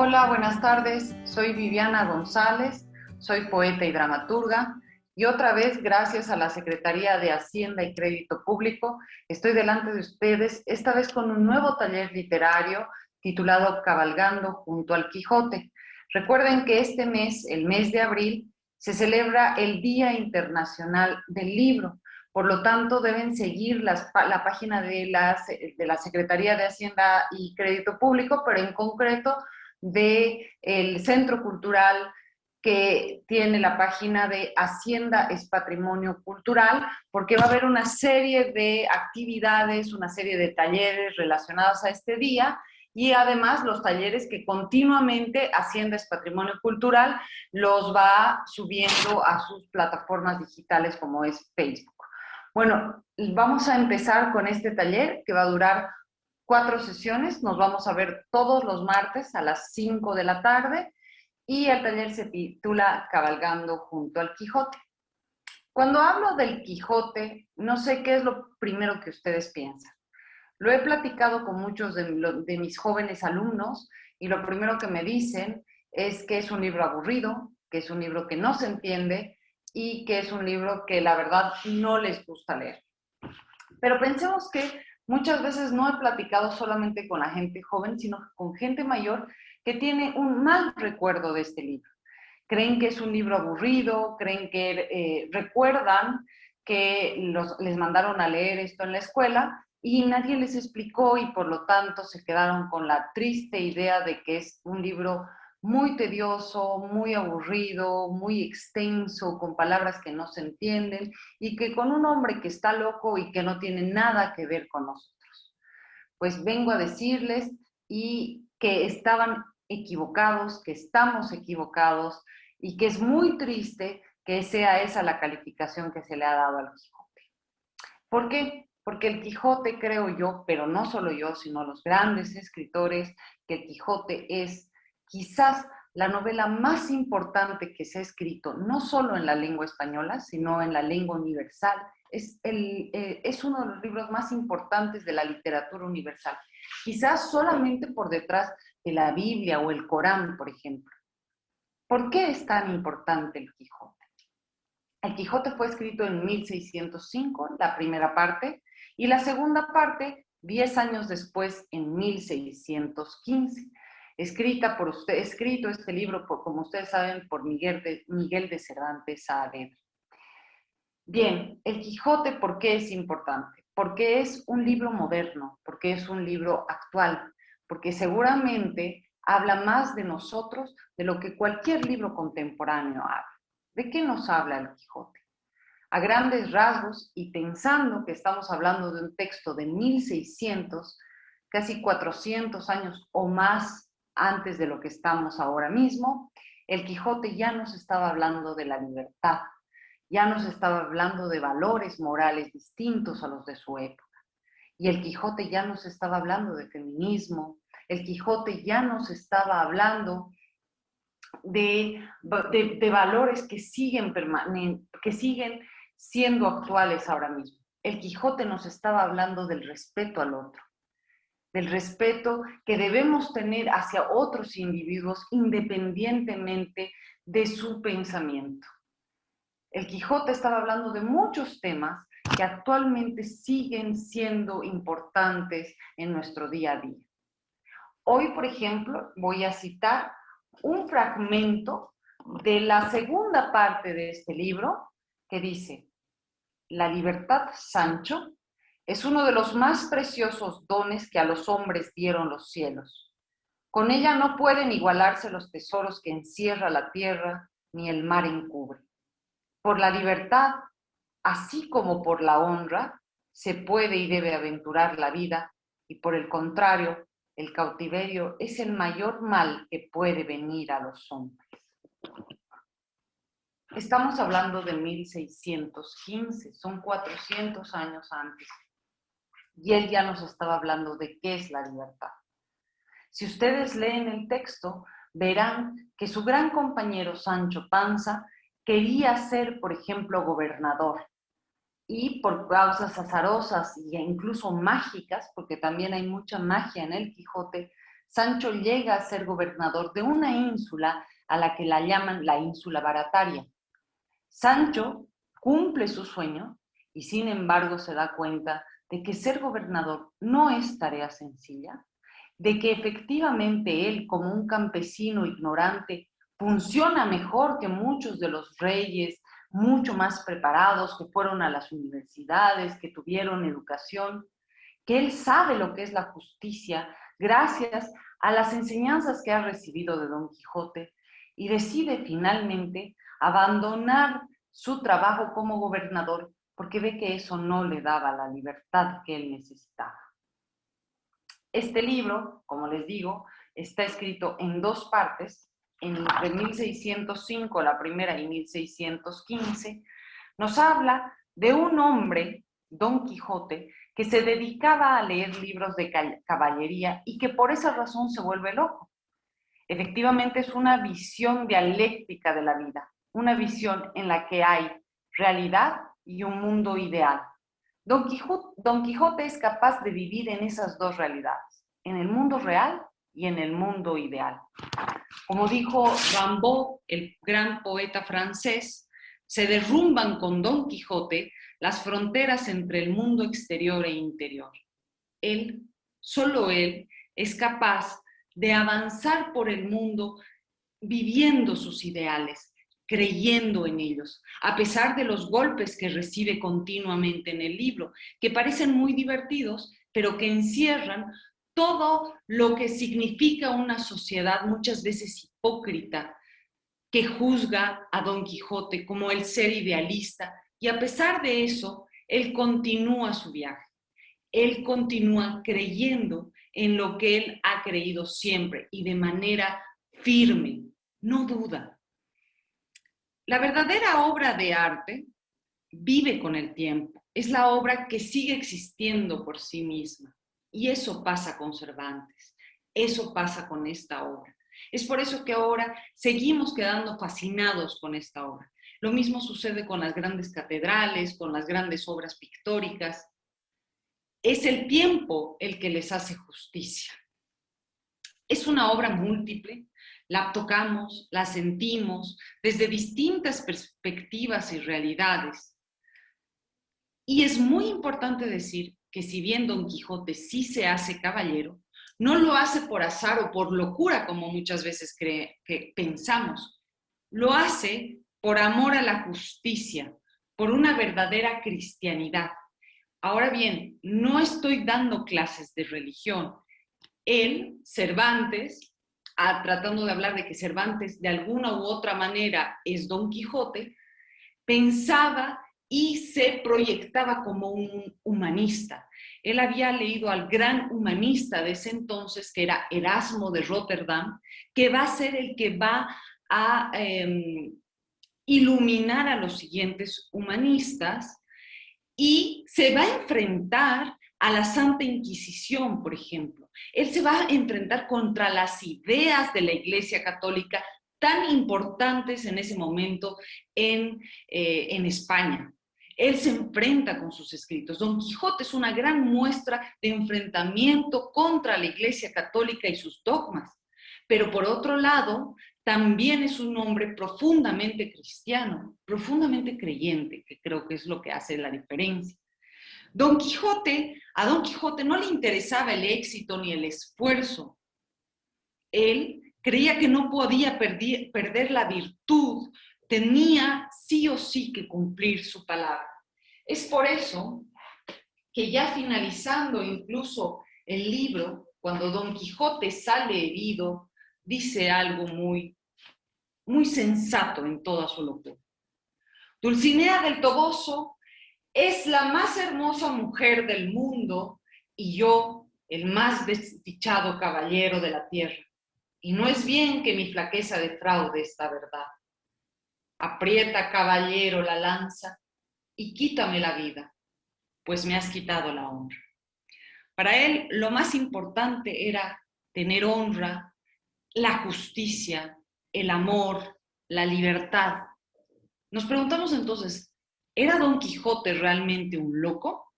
Hola, buenas tardes. Soy Viviana González, soy poeta y dramaturga y otra vez, gracias a la Secretaría de Hacienda y Crédito Público, estoy delante de ustedes, esta vez con un nuevo taller literario titulado Cabalgando junto al Quijote. Recuerden que este mes, el mes de abril, se celebra el Día Internacional del Libro. Por lo tanto, deben seguir la página de la Secretaría de Hacienda y Crédito Público, pero en concreto del Centro Cultural que tiene la página de Hacienda es Patrimonio Cultural, porque va a haber una serie de actividades, una serie de talleres relacionados a este día, y además los talleres que continuamente Hacienda es Patrimonio Cultural los va subiendo a sus plataformas digitales como es Facebook. Bueno, vamos a empezar con este taller que va a durar 4 sesiones. Nos vamos a ver todos los martes a las 5 de la tarde y el taller se titula Cabalgando junto al Quijote. Cuando hablo del Quijote, no sé qué es lo primero que ustedes piensan. Lo he platicado con muchos de mis jóvenes alumnos y lo primero que me dicen es que es un libro aburrido, que es un libro que no se entiende y que es un libro que la verdad no les gusta leer. Pero pensemos que muchas veces no he platicado solamente con la gente joven, sino con gente mayor que tiene un mal recuerdo de este libro. Creen que es un libro aburrido, creen que recuerdan que les mandaron a leer esto en la escuela y nadie les explicó y por lo tanto se quedaron con la triste idea de que es un libro muy tedioso, muy aburrido, muy extenso, con palabras que no se entienden y que con un hombre que está loco y que no tiene nada que ver con nosotros. Pues vengo a decirles y que estaban equivocados, que estamos equivocados y que es muy triste que sea esa la calificación que se le ha dado al Quijote. ¿Por qué? Porque el Quijote, creo yo, pero no solo yo, sino los grandes escritores, que el Quijote es quizás la novela más importante que se ha escrito, no solo en la lengua española, sino en la lengua universal. Es uno de los libros más importantes de la literatura universal, quizás solamente por detrás de la Biblia o el Corán, por ejemplo. ¿Por qué es tan importante el Quijote? El Quijote fue escrito en 1605, la primera parte, y la segunda parte 10 años después, en 1615. Escrito este libro, como ustedes saben, por Miguel de Cervantes Saavedra. Bien, el Quijote, ¿por qué es importante? Porque es un libro moderno, porque es un libro actual, porque seguramente habla más de nosotros de lo que cualquier libro contemporáneo habla. ¿De qué nos habla el Quijote? A grandes rasgos, y pensando que estamos hablando de un texto de 1600, casi 400 años o más antes de lo que estamos ahora mismo, el Quijote ya nos estaba hablando de la libertad, ya nos estaba hablando de valores morales distintos a los de su época. Y el Quijote ya nos estaba hablando de feminismo, el Quijote ya nos estaba hablando de valores que siguen siendo actuales ahora mismo. El Quijote nos estaba hablando del respeto al otro, del respeto que debemos tener hacia otros individuos independientemente de su pensamiento. El Quijote estaba hablando de muchos temas que actualmente siguen siendo importantes en nuestro día a día. Hoy, por ejemplo, voy a citar un fragmento de la segunda parte de este libro que dice: la libertad, Sancho, es uno de los más preciosos dones que a los hombres dieron los cielos. Con ella no pueden igualarse los tesoros que encierra la tierra ni el mar encubre. Por la libertad, así como por la honra, se puede y debe aventurar la vida, y por el contrario, el cautiverio es el mayor mal que puede venir a los hombres. Estamos hablando de 1615, son 400 años antes. Y él ya nos estaba hablando de qué es la libertad. Si ustedes leen el texto, verán que su gran compañero Sancho Panza quería ser, por ejemplo, gobernador. Y por causas azarosas e incluso mágicas, porque también hay mucha magia en el Quijote, Sancho llega a ser gobernador de una ínsula a la que la llaman la ínsula Barataria. Sancho cumple su sueño y sin embargo se da cuenta de que ser gobernador no es tarea sencilla, de que efectivamente él, como un campesino ignorante, funciona mejor que muchos de los reyes, mucho más preparados, que fueron a las universidades, que tuvieron educación, que él sabe lo que es la justicia gracias a las enseñanzas que ha recibido de Don Quijote y decide finalmente abandonar su trabajo como gobernador porque ve que eso no le daba la libertad que él necesitaba. Este libro, como les digo, está escrito en dos partes, entre 1605 la primera y 1615, nos habla de un hombre, Don Quijote, que se dedicaba a leer libros de caballería y que por esa razón se vuelve loco. Efectivamente es una visión dialéctica de la vida, una visión en la que hay realidad y un mundo ideal. Don Quijote es capaz de vivir en esas dos realidades, en el mundo real y en el mundo ideal. Como dijo Rimbaud, el gran poeta francés, se derrumban con Don Quijote las fronteras entre el mundo exterior e interior. Él, solo él, es capaz de avanzar por el mundo viviendo sus ideales, creyendo en ellos, a pesar de los golpes que recibe continuamente en el libro, que parecen muy divertidos, pero que encierran todo lo que significa una sociedad muchas veces hipócrita, que juzga a Don Quijote como el ser idealista, y a pesar de eso, él continúa su viaje. Él continúa creyendo en lo que él ha creído siempre y de manera firme, no duda. La verdadera obra de arte vive con el tiempo, es la obra que sigue existiendo por sí misma. Y eso pasa con Cervantes, eso pasa con esta obra. Es por eso que ahora seguimos quedando fascinados con esta obra. Lo mismo sucede con las grandes catedrales, con las grandes obras pictóricas. Es el tiempo el que les hace justicia. Es una obra múltiple, la tocamos, la sentimos desde distintas perspectivas y realidades. Y es muy importante decir que si bien Don Quijote sí se hace caballero, no lo hace por azar o por locura, como muchas veces que pensamos. Lo hace por amor a la justicia, por una verdadera cristianidad. Ahora bien, no estoy dando clases de religión. Él, Cervantes, tratando de hablar de que Cervantes de alguna u otra manera es Don Quijote, pensaba y se proyectaba como un humanista. Él había leído al gran humanista de ese entonces, que era Erasmo de Rotterdam, que va a ser el que va a iluminar a los siguientes humanistas y se va a enfrentar a la Santa Inquisición, por ejemplo. Él se va a enfrentar contra las ideas de la Iglesia Católica tan importantes en ese momento en España. Él se enfrenta con sus escritos. Don Quijote es una gran muestra de enfrentamiento contra la Iglesia Católica y sus dogmas. Pero por otro lado, también es un hombre profundamente cristiano, profundamente creyente, que creo que es lo que hace la diferencia. A Don Quijote no le interesaba el éxito ni el esfuerzo. Él creía que no podía perder la virtud, tenía sí o sí que cumplir su palabra. Es por eso que ya finalizando incluso el libro, cuando Don Quijote sale herido, dice algo muy sensato en toda su locura. Dulcinea del Toboso es la más hermosa mujer del mundo y yo el más desdichado caballero de la tierra. Y no es bien que mi flaqueza defraude esta verdad. Aprieta, caballero, la lanza y quítame la vida, pues me has quitado la honra. Para él lo más importante era tener honra, la justicia, el amor, la libertad. Nos preguntamos entonces, ¿era Don Quijote realmente un loco?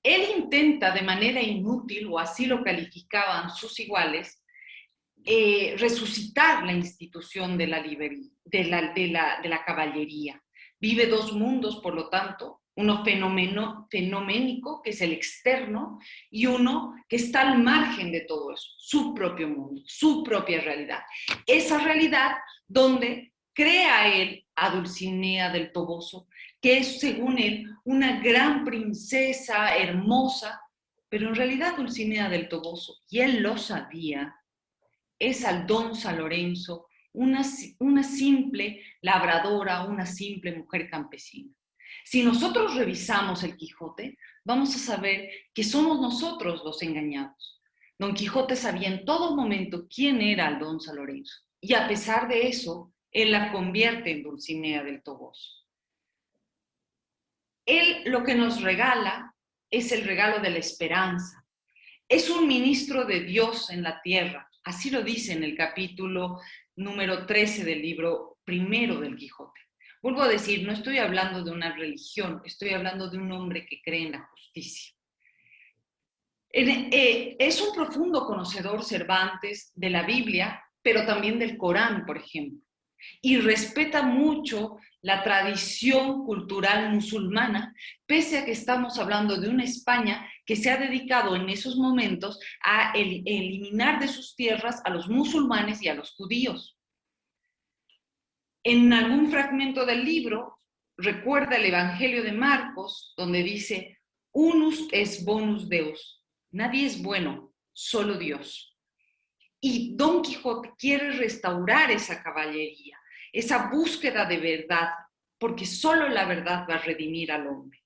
Él intenta de manera inútil, o así lo calificaban sus iguales, resucitar la institución de la caballería. Vive dos mundos, por lo tanto, uno fenoménico, que es el externo, y uno que está al margen de todo eso, su propio mundo, su propia realidad. Esa realidad donde crea él a Dulcinea del Toboso, que es, según él, una gran princesa hermosa, pero en realidad Dulcinea del Toboso, y él lo sabía, es Aldonza Lorenzo, una simple labradora, una simple mujer campesina. Si nosotros revisamos el Quijote, vamos a saber que somos nosotros los engañados. Don Quijote sabía en todo momento quién era Aldonza Lorenzo, y a pesar de eso, él la convierte en Dulcinea del Toboso. Él lo que nos regala es el regalo de la esperanza. Es un ministro de Dios en la tierra. Así lo dice en el capítulo número 13 del libro primero del Quijote. Vuelvo a decir, no estoy hablando de una religión, estoy hablando de un hombre que cree en la justicia. Es un profundo conocedor Cervantes de la Biblia, pero también del Corán, por ejemplo, y respeta mucho la tradición cultural musulmana, pese a que estamos hablando de una España que se ha dedicado en esos momentos a eliminar de sus tierras a los musulmanes y a los judíos. En algún fragmento del libro recuerda el Evangelio de Marcos, donde dice: unus es bonus Deus, nadie es bueno, solo Dios. Y Don Quijote quiere restaurar esa caballería, esa búsqueda de verdad, porque solo la verdad va a redimir al hombre.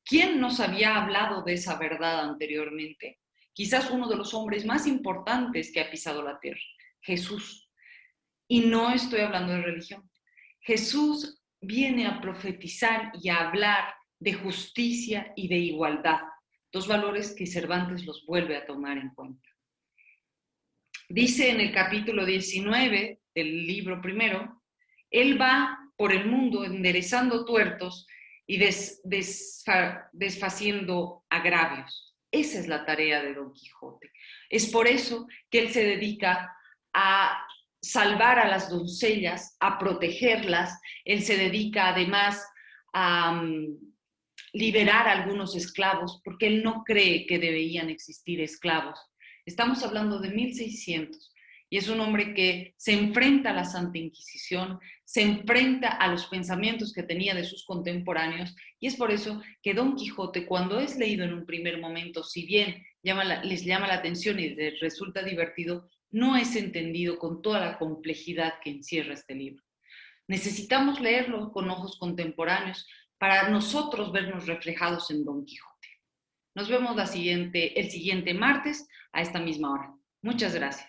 ¿Quién nos había hablado de esa verdad anteriormente? Quizás uno de los hombres más importantes que ha pisado la tierra, Jesús. Y no estoy hablando de religión. Jesús viene a profetizar y a hablar de justicia y de igualdad, dos valores que Cervantes los vuelve a tomar en cuenta. Dice en el capítulo 19 del libro primero, él va por el mundo enderezando tuertos y desfaciendo agravios. Esa es la tarea de Don Quijote. Es por eso que él se dedica a salvar a las doncellas, a protegerlas. Él se dedica además a liberar a algunos esclavos, porque él no cree que deberían existir esclavos. Estamos hablando de 1600 y es un hombre que se enfrenta a la Santa Inquisición, se enfrenta a los pensamientos que tenía de sus contemporáneos, y es por eso que Don Quijote, cuando es leído en un primer momento, si bien les llama la atención y les resulta divertido, no es entendido con toda la complejidad que encierra este libro. Necesitamos leerlo con ojos contemporáneos para nosotros vernos reflejados en Don Quijote. Nos vemos el siguiente martes a esta misma hora. Muchas gracias.